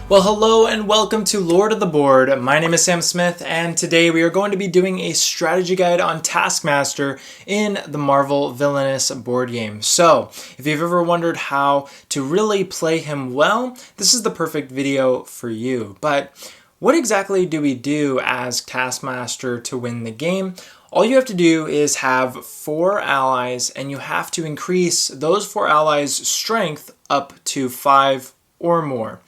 Well, hello and welcome to Lord of the Board. My name is Sam Smith, and today we are going to be doing a strategy guide on Taskmaster in the Marvel Villainous board game. So, if you've ever wondered how to really play him well, this is the perfect video for you. But what exactly do we do as Taskmaster to win the game? All you have to do is have 4 allies, and you have to increase those 4 allies' strength up to 5 or more.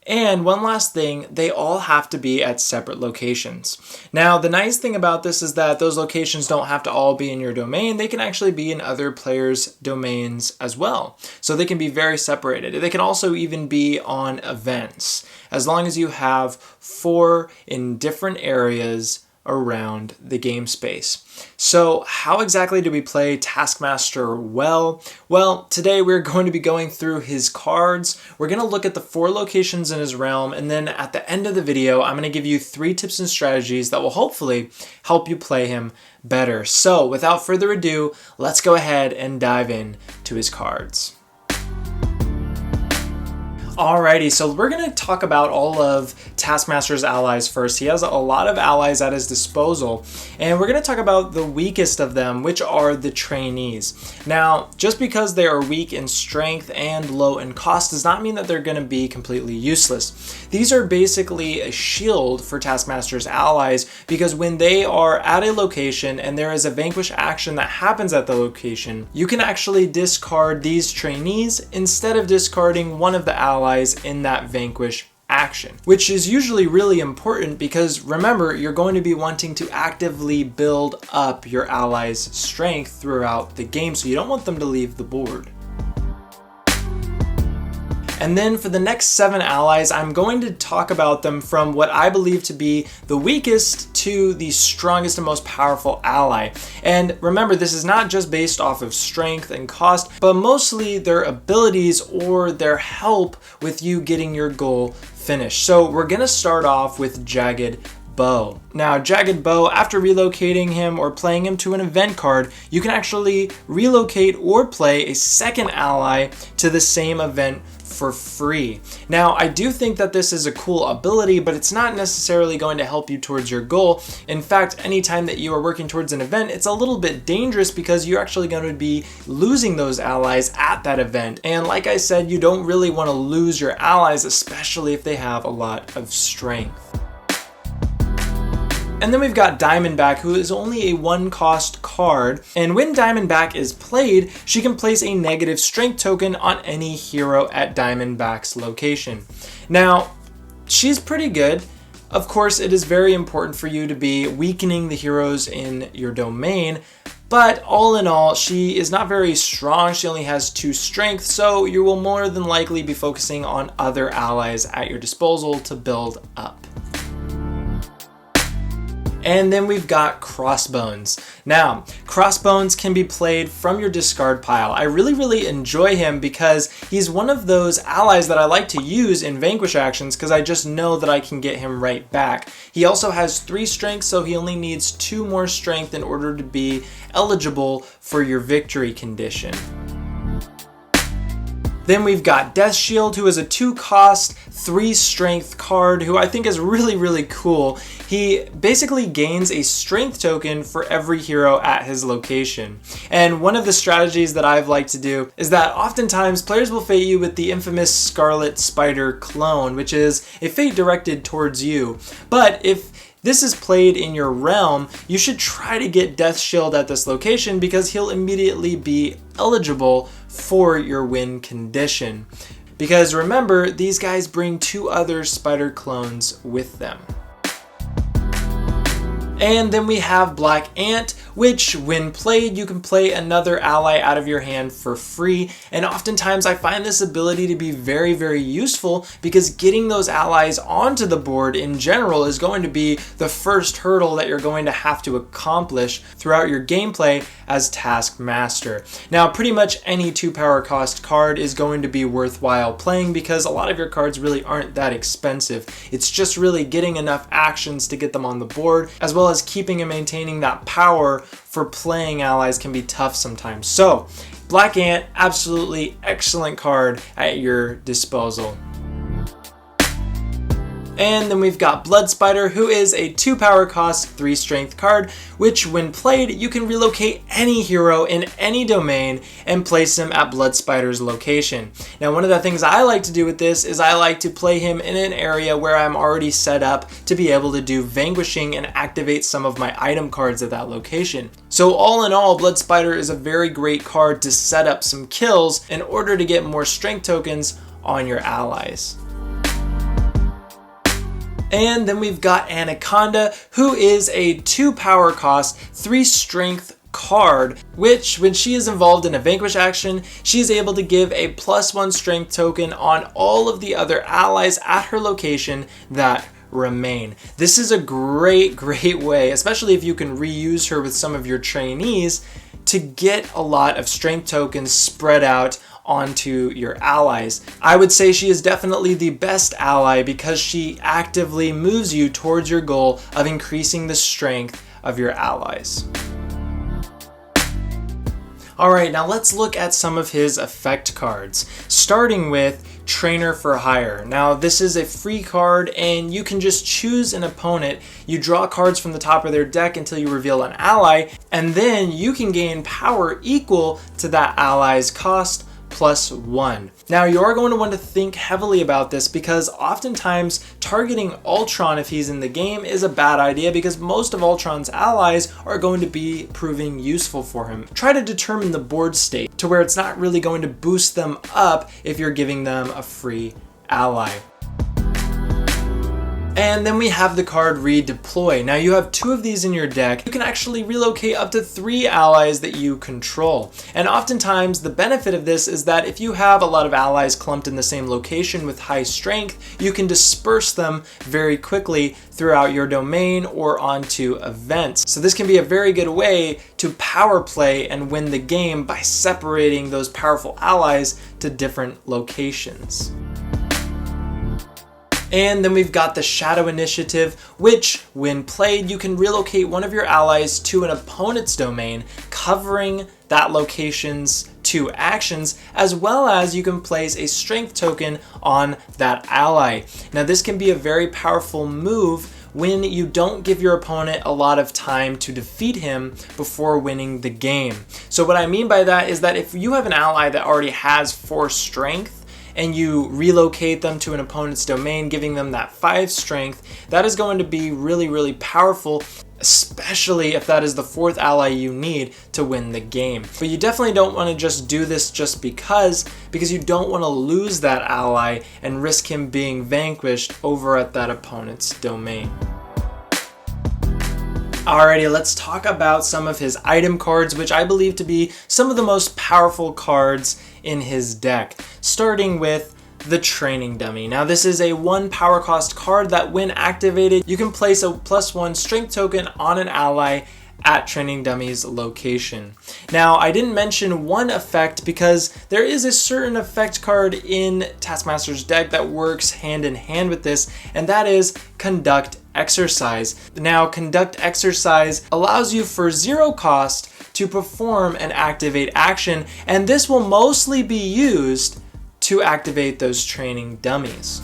And one last thing, they all have to be at separate locations. Now, the nice thing about this is that those locations don't have to all be in your domain. They can actually be in other players' domains as well. So they can be very separated. They can also even be on events, as long as you have 4 in different areas around the game space. So how exactly do we play Taskmaster well? Well, today we're going to be going through his cards. We're going to look at the 4 locations in his realm, and then at the end of the video, I'm going to give you 3 tips and strategies that will hopefully help you play him better. So without further ado, let's go ahead and dive in to his cards. Alrighty, so we're going to talk about all of Taskmaster's allies first. He has a lot of allies at his disposal, and we're going to talk about the weakest of them, which are the trainees. Now, just because they are weak in strength and low in cost does not mean that they're going to be completely useless. These are basically a shield for Taskmaster's allies, because when they are at a location and there is a vanquish action that happens at the location, you can actually discard these trainees instead of discarding one of the allies in that vanquish action, which is usually really important because remember, you're going to be wanting to actively build up your allies' strength throughout the game, so you don't want them to leave the board. And then for the next 7 allies, I'm going to talk about them from what I believe to be the weakest to the strongest and most powerful ally. And remember, this is not just based off of strength and cost, but mostly their abilities or their help with you getting your goal finished. So we're going to start off with Jagged Bow. Now, Jagged Bow, after relocating him or playing him to an event card, you can actually relocate or play a second ally to the same event for free. Now, I do think that this is a cool ability, but it's not necessarily going to help you towards your goal. In fact, anytime that you are working towards an event, it's a little bit dangerous because you're actually going to be losing those allies at that event. And like I said, you don't really want to lose your allies, especially if they have a lot of strength. And then we've got Diamondback, who is only a 1-cost card, and when Diamondback is played, she can place a negative strength token on any hero at Diamondback's location. Now, she's pretty good. Of course, it is very important for you to be weakening the heroes in your domain, but all in all, she is not very strong. She only has 2 strength, so you will more than likely be focusing on other allies at your disposal to build up. And then we've got Crossbones. Now, Crossbones can be played from your discard pile. I really enjoy him because he's one of those allies that I like to use in vanquish actions because I just know that I can get him right back. He also has 3 strength, so he only needs 2 more strength in order to be eligible for your victory condition. Then we've got Death Shield, who is a 2-cost, 3-strength card, who I think is really cool. He basically gains a strength token for every hero at his location. And one of the strategies that I've liked to do is that oftentimes players will fate you with the infamous Scarlet Spider clone, which is a fate directed towards you. But if this is played in your realm, you should try to get Death Shield at this location because he'll immediately be eligible for your win condition. Because remember, these guys bring 2 other spider clones with them. And then we have Black Ant, which when played, you can play another ally out of your hand for free. And oftentimes I find this ability to be very useful because getting those allies onto the board in general is going to be the first hurdle that you're going to have to accomplish throughout your gameplay as Taskmaster. Now, pretty much any 2-power cost card is going to be worthwhile playing because a lot of your cards really aren't that expensive. It's just really getting enough actions to get them on the board, as well as keeping and maintaining that power for playing allies can be tough sometimes. So, Black Ant, absolutely excellent card at your disposal. And then we've got Blood Spider, who is a 2 power cost, 3 strength card, which when played, you can relocate any hero in any domain and place him at Blood Spider's location. Now, one of the things I like to do with this is I like to play him in an area where I'm already set up to be able to do vanquishing and activate some of my item cards at that location. So all in all, Blood Spider is a very great card to set up some kills in order to get more strength tokens on your allies. And then we've got Anaconda, who is a 2 power cost, 3 strength card, which when she is involved in a vanquish action, she is able to give a +1 strength token on all of the other allies at her location that remain. This is a great way, especially if you can reuse her with some of your trainees, to get a lot of strength tokens spread out onto your allies. I would say she is definitely the best ally because she actively moves you towards your goal of increasing the strength of your allies. Alright, now let's look at some of his effect cards, starting with Trainer for Hire. Now this is a free card and you can just choose an opponent. You draw cards from the top of their deck until you reveal an ally, and then you can gain power equal to that ally's cost +1. Now you are going to want to think heavily about this because oftentimes targeting Ultron if he's in the game is a bad idea because most of Ultron's allies are going to be proving useful for him. Try to determine the board state to where it's not really going to boost them up if you're giving them a free ally. And then we have the card Redeploy. Now you have 2 of these in your deck. You can actually relocate up to 3 allies that you control. And oftentimes the benefit of this is that if you have a lot of allies clumped in the same location with high strength, you can disperse them very quickly throughout your domain or onto events. So this can be a very good way to power play and win the game by separating those powerful allies to different locations. And then we've got the Shadow Initiative, which when played, you can relocate one of your allies to an opponent's domain, covering that location's 2 actions, as well as you can place a strength token on that ally. Now this can be a very powerful move when you don't give your opponent a lot of time to defeat him before winning the game. So what I mean by that is that if you have an ally that already has 4 strength, and you relocate them to an opponent's domain, giving them that 5 strength, that is going to be really powerful, especially if that is the 4th ally you need to win the game. But you definitely don't want to just do this just because you don't want to lose that ally and risk him being vanquished over at that opponent's domain. Alrighty, let's talk about some of his item cards, which I believe to be some of the most powerful cards in his deck, starting with the Training Dummy. Now this is a 1 power cost card that when activated, you can place a +1 strength token on an ally at Training Dummy's location. Now I didn't mention one effect because there is a certain effect card in Taskmaster's deck that works hand in hand with this, and that is Conduct Exercise. Now Conduct Exercise allows you for 0 cost to perform an activate action, and this will mostly be used to activate those training dummies.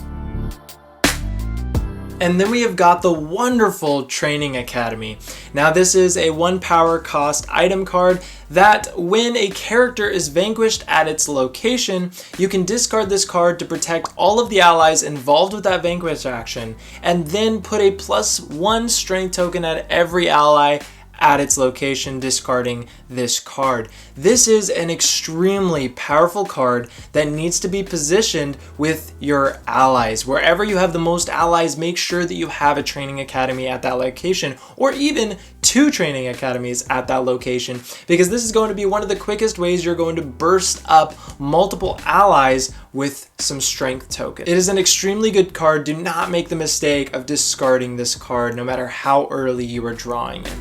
And then we have got the wonderful Training Academy. Now this is a 1 power cost item card that when a character is vanquished at its location, you can discard this card to protect all of the allies involved with that vanquish action, and then put a +1 strength token at every ally at its location, discarding this card. This is an extremely powerful card that needs to be positioned with your allies. Wherever you have the most allies, make sure that you have a training academy at that location, or even 2 training academies at that location, because this is going to be one of the quickest ways you're going to burst up multiple allies with some strength token. It is an extremely good card. Do not make the mistake of discarding this card no matter how early you are drawing it.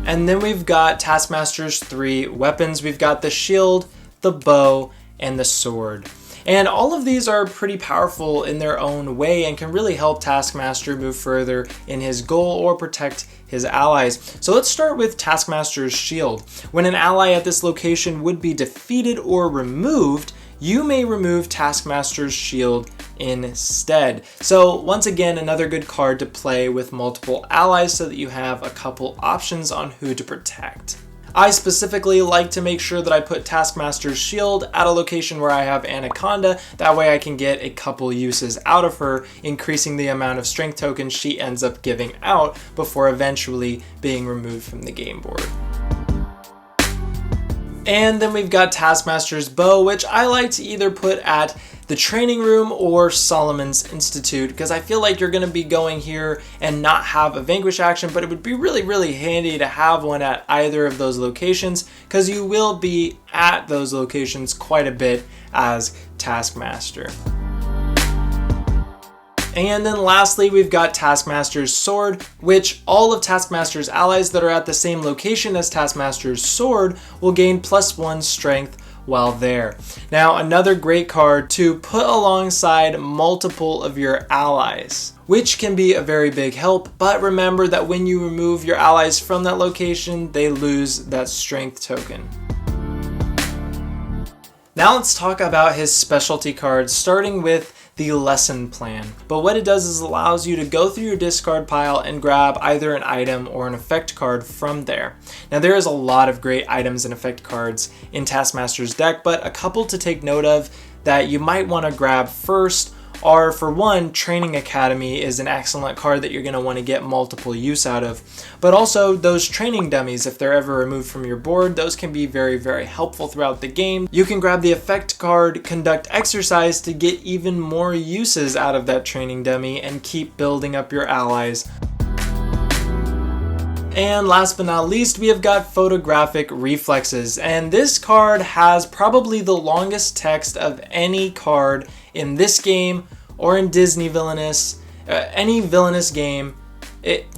And then we've got Taskmaster's 3 weapons. We've got the shield, the bow, and the sword. And all of these are pretty powerful in their own way and can really help Taskmaster move further in his goal or protect his allies. So let's start with Taskmaster's shield. When an ally at this location would be defeated or removed, you may remove Taskmaster's shield instead. So once again, another good card to play with multiple allies so that you have a couple options on who to protect. I specifically like to make sure that I put Taskmaster's shield at a location where I have Anaconda. That way I can get a couple uses out of her, increasing the amount of strength tokens she ends up giving out before eventually being removed from the game board. And then we've got Taskmaster's bow, which I like to either put at the training room or Solomon's Institute, because I feel like you're going to be going here and not have a vanquish action, but it would be really handy to have one at either of those locations, because you will be at those locations quite a bit as Taskmaster. And then lastly, we've got Taskmaster's sword, which all of Taskmaster's allies that are at the same location as Taskmaster's sword will gain +1 strength while there. Now, another great card to put alongside multiple of your allies, which can be a very big help, but remember that when you remove your allies from that location, they lose that strength token. Now let's talk about his specialty cards, starting with the lesson plan. But what it does is allows you to go through your discard pile and grab either an item or an effect card from there. Now there is a lot of great items and effect cards in Taskmaster's deck, but a couple to take note of that you might want to grab first are, for one, Training Academy is an excellent card that you're going to want to get multiple use out of. But also those training dummies, if they're ever removed from your board, those can be very helpful throughout the game. You can grab the effect card Conduct Exercise to get even more uses out of that training dummy and keep building up your allies. And last but not least, we have got Photographic Reflexes, and this card has probably the longest text of any card in this game or in Disney Villainous, any Villainous game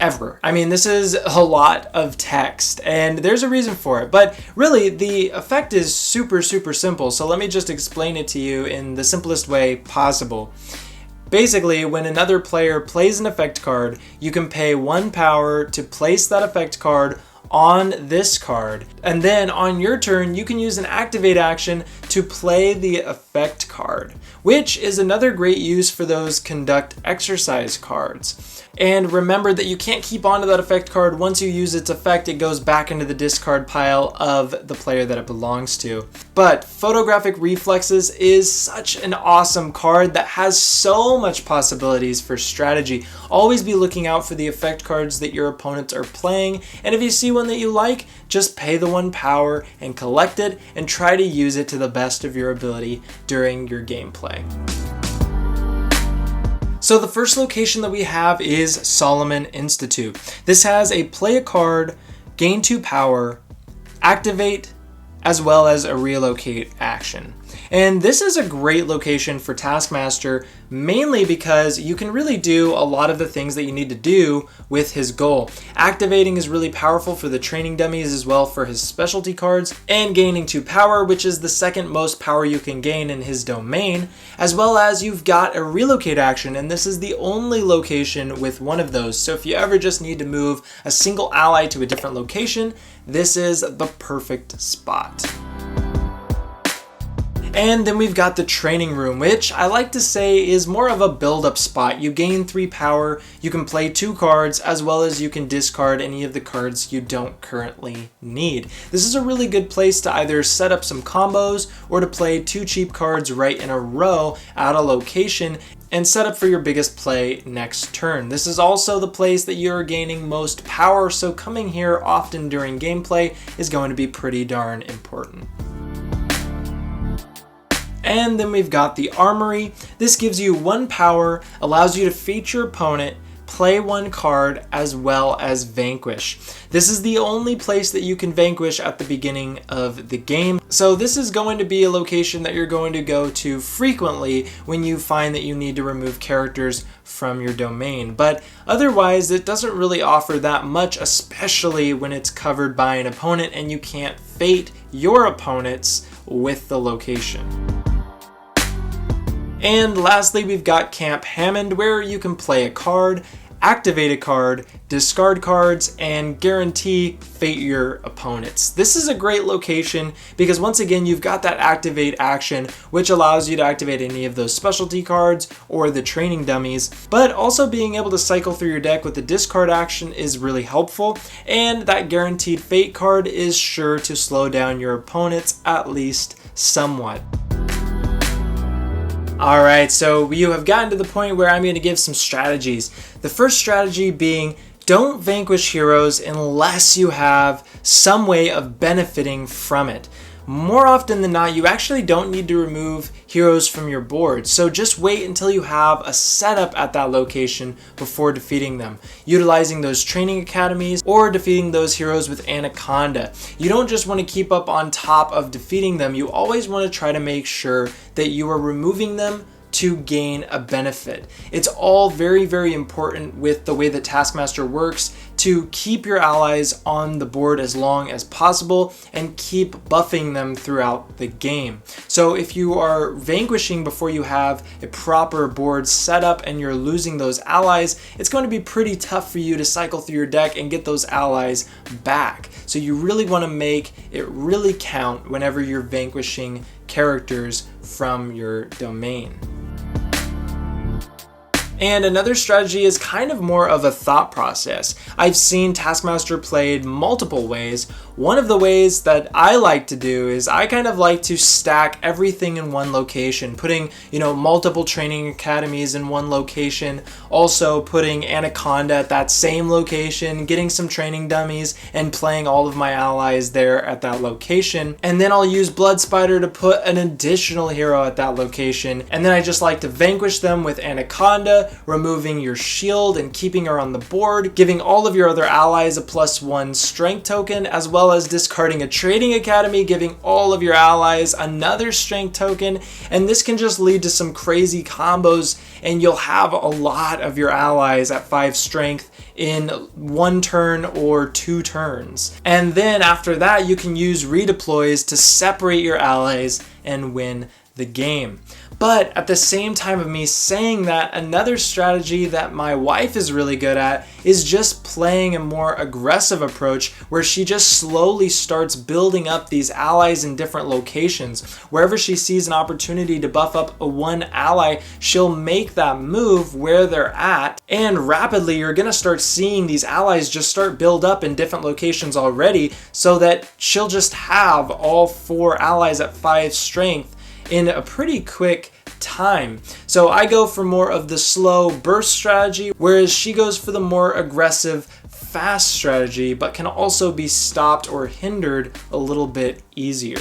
ever. I mean, this is a lot of text, and there's a reason for it, but really the effect is super simple, so let me just explain it to you in the simplest way possible. Basically, when another player plays an effect card, you can pay 1 power to place that effect card on this card, and then on your turn you can use an activate action to play the effect card, which is another great use for those Conduct Exercise cards. And remember that you can't keep onto that effect card. Once you use its effect, it goes back into the discard pile of the player that it belongs to. But Photographic Reflexes is such an awesome card that has so much possibilities for strategy. Always be looking out for the effect cards that your opponents are playing, and if you see one that you like, just pay the 1 power and collect it and try to use it to the best of your ability during your gameplay. So the first location that we have is Solomon Institute. This has a play a card, gain 2 power, activate, as well as a relocate action. And this is a great location for Taskmaster, mainly because you can really do a lot of the things that you need to do with his goal. Activating is really powerful for the training dummies as well for his specialty cards, and gaining 2 power, which is the second most power you can gain in his domain, as well as you've got a relocate action, and this is the only location with one of those. So if you ever just need to move a single ally to a different location, this is the perfect spot. And then we've got the training room, which I like to say is more of a build-up spot. You gain 3 power, you can play 2 cards, as well as you can discard any of the cards you don't currently need. This is a really good place to either set up some combos or to play 2 cheap cards right in a row at a location and set up for your biggest play next turn. This is also the place that you're gaining most power, so coming here often during gameplay is going to be pretty darn important. And then we've got the Armory. This gives you 1 power, allows you to feat your opponent, play 1 card, as well as vanquish. This is the only place that you can vanquish at the beginning of the game. So this is going to be a location that you're going to go to frequently when you find that you need to remove characters from your domain. But otherwise, it doesn't really offer that much, especially when it's covered by an opponent and you can't fate your opponents with the location. And lastly, we've got Camp Hammond, where you can play a card, activate a card, discard cards, and guarantee fate your opponents. This is a great location because once again, you've got that activate action, which allows you to activate any of those specialty cards or the training dummies, but also being able to cycle through your deck with the discard action is really helpful, and that guaranteed fate card is sure to slow down your opponents at least somewhat. Alright, so you have gotten to the point where I'm going to give some strategies. The first strategy being, don't vanquish heroes unless you have some way of benefiting from it. More often than not, you actually don't need to remove heroes from your board, so just wait until you have a setup at that location before defeating them, utilizing those training academies or defeating those heroes with Anaconda. You don't just want to keep up on top of defeating them, you always want to try to make sure that you are removing them to gain a benefit. It's all very, very important with the way that Taskmaster works to keep your allies on the board as long as possible and keep buffing them throughout the game. So if you are vanquishing before you have a proper board setup and you're losing those allies, it's going to be pretty tough for you to cycle through your deck and get those allies back. So you really want to make it really count whenever you're vanquishing characters from your domain. And another strategy is kind of more of a thought process. I've seen Taskmaster played multiple ways. One of the ways that I like to do is I kind of like to stack everything in one location, putting, multiple training academies in one location, also putting Anaconda at that same location, getting some training dummies, and playing all of my allies there at that location. And then I'll use Blood Spider to put an additional hero at that location. And then I just like to vanquish them with Anaconda, removing your shield and keeping her on the board, giving all of your other allies a +1 strength token, as well as discarding a trading academy, giving all of your allies another strength token, and this can just lead to some crazy combos, and you'll have a lot of your allies at 5 strength in 1 turn or 2 turns. And then after that, you can use redeploys to separate your allies and win the game. But at the same time of me saying that, another strategy that my wife is really good at is just playing a more aggressive approach where she just slowly starts building up these allies in different locations. Wherever she sees an opportunity to buff up one ally, she'll make that move where they're at, and rapidly you're gonna start seeing these allies just start build up in different locations already, so that she'll just have all 4 allies at 5 strength in a pretty quick time. So I go for more of the slow burst strategy, whereas she goes for the more aggressive fast strategy, but can also be stopped or hindered a little bit easier.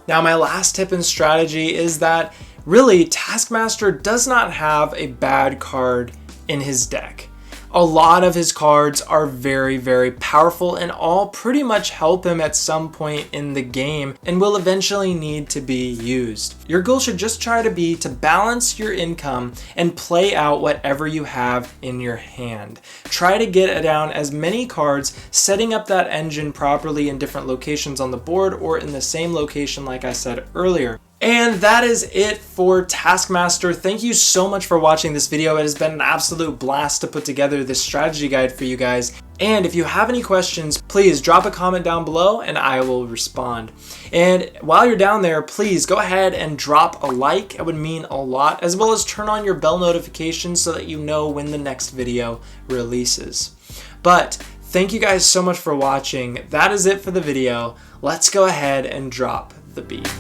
Now my last tip and strategy is that really Taskmaster does not have a bad card in his deck. A lot of his cards are very, very powerful and all pretty much help him at some point in the game and will eventually need to be used. Your goal should just try to be to balance your income and play out whatever you have in your hand. Try to get down as many cards, setting up that engine properly in different locations on the board or in the same location like I said earlier. And that is it for Taskmaster. Thank you so much for watching this video. It has been an absolute blast to put together this strategy guide for you guys. And if you have any questions, please drop a comment down below and I will respond. And while you're down there, please go ahead and drop a like. It would mean a lot, as well as turn on your bell notifications so that you know when the next video releases. But thank you guys so much for watching. That is it for the video. Let's go ahead and drop the beat.